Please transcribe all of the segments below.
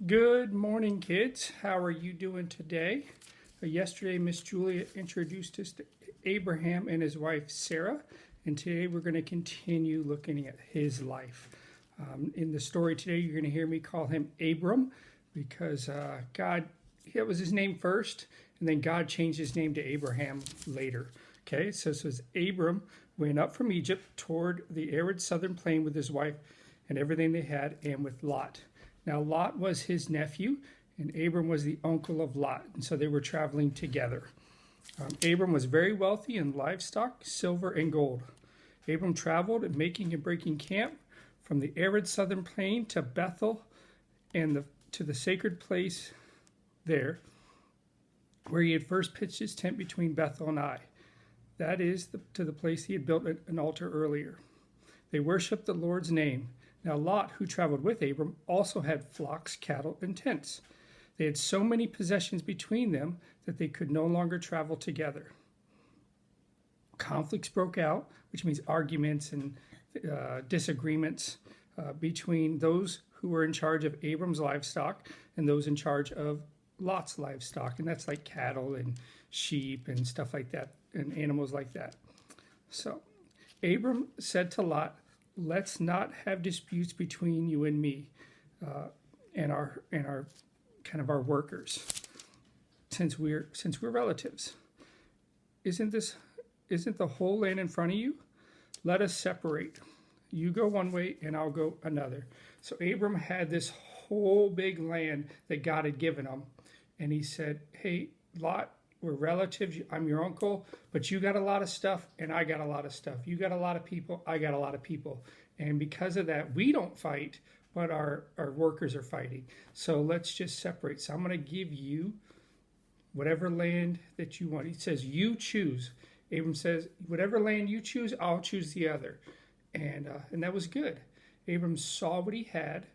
Good morning, kids. How are you doing today? Yesterday, Miss Julia introduced us to Abraham and his wife Sarah, and today we're going to continue looking at his life. In the story today, you're going to hear me call him Abram because that was his name first, and then God changed his name to Abraham later. Okay, so it says Abram went up from Egypt toward the arid southern plain with his wife and everything they had, and with Lot. Now, Lot was his nephew, and Abram was the uncle of Lot, and so they were traveling together. Abram was very wealthy in livestock, silver, and gold. Abram traveled, making and breaking camp from the arid southern plain to Bethel and to the sacred place there, where he had first pitched his tent between Bethel and Ai. That is, to the place he had built an altar earlier. They worshipped the Lord's name. Now Lot, who traveled with Abram, also had flocks, cattle, and tents. They had so many possessions between them that they could no longer travel together. Conflicts broke out, which means arguments and disagreements between those who were in charge of Abram's livestock and those in charge of Lot's livestock. And that's like cattle and sheep and stuff like that, and animals like that. So Abram said to Lot, "Let's not have disputes between you and me, and our kind of our workers, since we're relatives. Isn't the whole land in front of you? Let us separate. You go one way, and I'll go another." So Abram had this whole big land that God had given him, and he said, "Hey, Lot, we're relatives. I'm your uncle, but you got a lot of stuff, and I got a lot of stuff. You got a lot of people, I got a lot of people. And because of that, we don't fight, but our workers are fighting. So let's just separate. So I'm going to give you whatever land that you want." He says, "You choose." Abram says, "Whatever land you choose, I'll choose the other." And that was good. Abram saw what he had,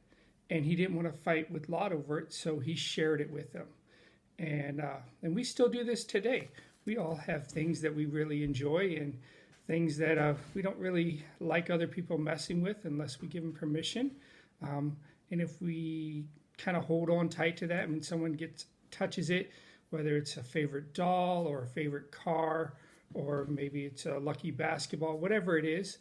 and he didn't want to fight with Lot over it, so he shared it with him. And we still do this today. We all have things that we really enjoy and things that we don't really like other people messing with unless we give them permission. And if we kind of hold on tight to that, when someone touches it, whether it's a favorite doll or a favorite car, or maybe it's a lucky basketball, whatever it is,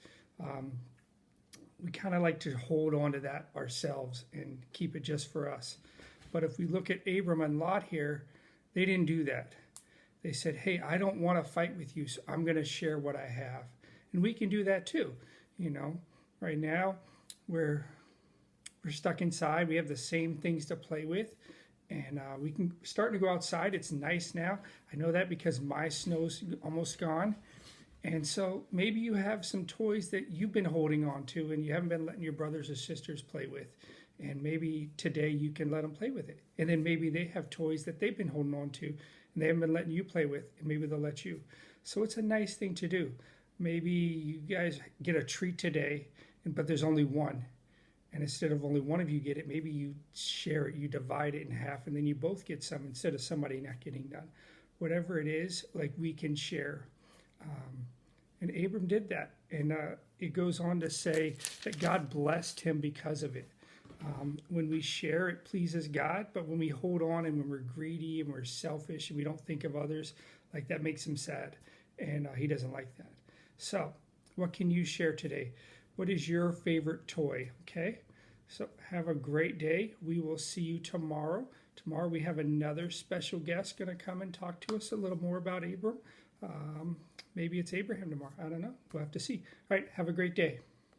we kind of like to hold on to that ourselves and keep it just for us. But if we look at Abram and Lot here, they didn't do that. They said, "Hey, I don't want to fight with you, so I'm going to share what I have." And we can do that too. Right now we're stuck inside. We have the same things to play with, and we can start to go outside. It's nice now. I know that because my snow's almost gone. And so maybe you have some toys that you've been holding on to and you haven't been letting your brothers or sisters play with. And maybe today you can let them play with it. And then maybe they have toys that they've been holding on to and they haven't been letting you play with, and maybe they'll let you. So it's a nice thing to do. Maybe you guys get a treat today, but there's only one. And instead of only one of you get it, maybe you share it, you divide it in half, and then you both get some instead of somebody not getting none. Whatever it is, like, we can share. And Abram did that. And it goes on to say that God blessed him because of it. When we share, it pleases God, but when we hold on and when we're greedy and we're selfish and we don't think of others, like, that makes him sad, and he doesn't like that. So what can you share today? What is your favorite toy? Okay, so have a great day. We will see you tomorrow. Tomorrow we have another special guest going to come and talk to us a little more about Abram. Maybe it's Abraham tomorrow. I don't know. We'll have to see. All right, have a great day.